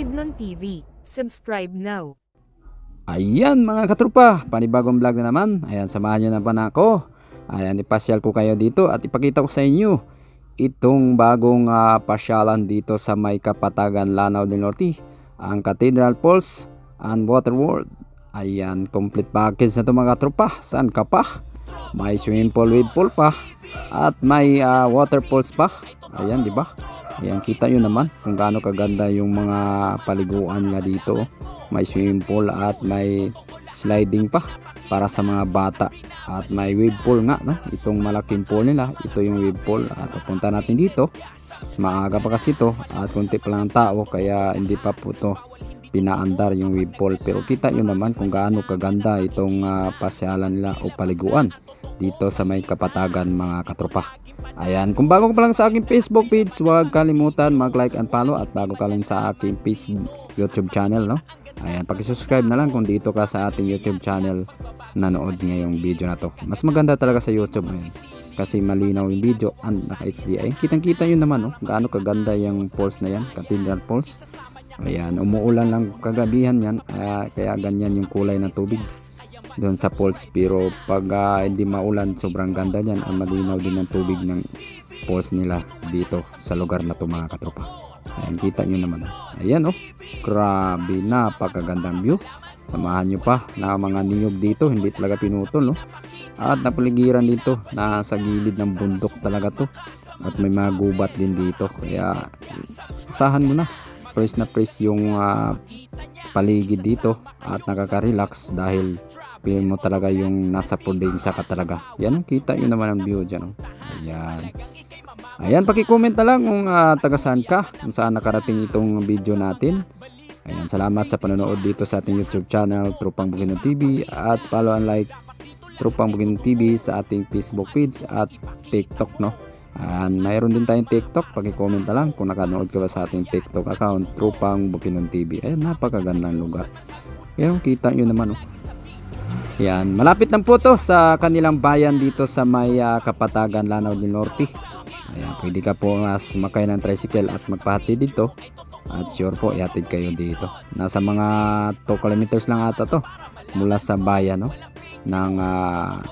Bukidnon TV. Subscribe now. Ayan mga katrupa, panibagong vlog na naman. Ayan, samahan nyo naman ako. Ayan, ipasyal ko kayo dito at ipakita ko sa inyo itong bagong pasyalan dito sa may Kapatagan, Lanao del Norte, ang Cathedral Falls and Water World. Ayan, complete package na ito mga katrupa. Saan ka pa? May swimming pool with pool pa at may waterfalls pa. Ayan, di ba? Ayan, kita nyo naman kung gaano kaganda yung mga paliguan nga dito. May swimming pool at may sliding pa para sa mga bata. At may wave pool nga, no? Itong malaking pool nila, ito yung wave pool. At pupunta natin dito. Maaga pa kasi ito at konti pa lang ang tao, kaya hindi pa po ito pinaandar yung wave pool. Pero kita nyo naman kung gaano kaganda itong pasyalan nila o paliguan dito sa may Kapatagan mga katropa. Ayan, kung bago ka pa lang sa aking Facebook page, huwag kalimutan mag-like and follow. At bago ka lang sa aking YouTube channel, no? Ayan, pakisubscribe na lang kung dito ka sa ating YouTube channel nanood ngayong video na to. Mas maganda talaga sa YouTube ngayon kasi malinaw yung video and naka-HDI. Kitang-kita yun naman, no? Gaano kaganda yung falls na yan, Cathedral Falls. Ayan, umuulan lang kagabihan yan, kaya ganyan yung kulay ng tubig doon sa falls. Pero pag hindi maulan, sobrang ganda yan. Ang malinaw din ng tubig ng falls nila dito sa lugar na to mga katropa. Ayan, kita nyo naman. Ayan, oh, grabe, napakagandang view. Samahan nyo pa na mga niyog dito, hindi talaga pinutol, no? At napaligiran dito, nasa gilid ng bundok talaga to. At may mga gubat din dito, kaya asahan mo na fresh na fresh yung paligid dito at nakaka-relax dahil feel mo talaga yung nasa probinsya ka talaga. Yan, kita yun naman ang view dyan, oh. Ayan. Ayan, pakicomment na lang kung taga saan ka, kung saan nakarating itong video natin. Ayan, salamat sa panonood dito sa ating YouTube channel, Tropang Bukidnon TV, at follow and like Tropang Bukidnon TV sa ating Facebook page at TikTok, no? Ayan, mayroon din tayong TikTok, pakicomment na lang kung nakanood ka ba sa ating TikTok account, Tropang Bukidnon TV. Ayan, napakagandang lugar. Ayan, kita nyo naman, oh. Yan, malapit lang po to sa kanilang bayan dito sa may Kapatagan, Lanao del Norte. Ayan, pwede ka po sumakay ng tricycle at magpahatid dito. At sure po, ihatid kayo dito. Nasa mga 2 kilometers lang ata to mula sa bayan, no, ng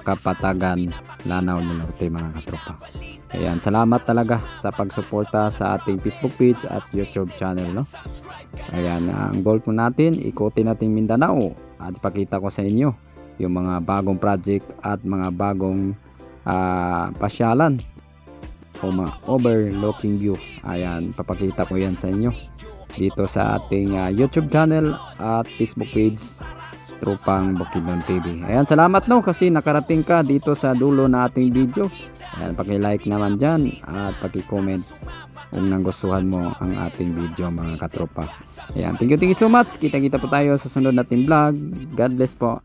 Kapatagan, Lanao del Norte mga katropa. Ayan, salamat talaga sa pagsuporta sa ating Facebook page at YouTube channel, no. Ayan, ang goal po natin, ikutin natin Mindanao at ipakita ko sa inyo yung mga bagong project at mga bagong pasyalan o mga overlooking view. Ayan, papakita ko yan sa inyo dito sa ating YouTube channel at Facebook page, Tropang Bukidnon TV. Ayan, salamat, no, kasi nakarating ka dito sa dulo na ating video. Ayan, paki-like naman dyan at paki-comment kung nagustuhan mo ang ating video mga katropa. Ayan, thank you so much. Kita-kita po tayo sa sunod nating vlog. God bless po.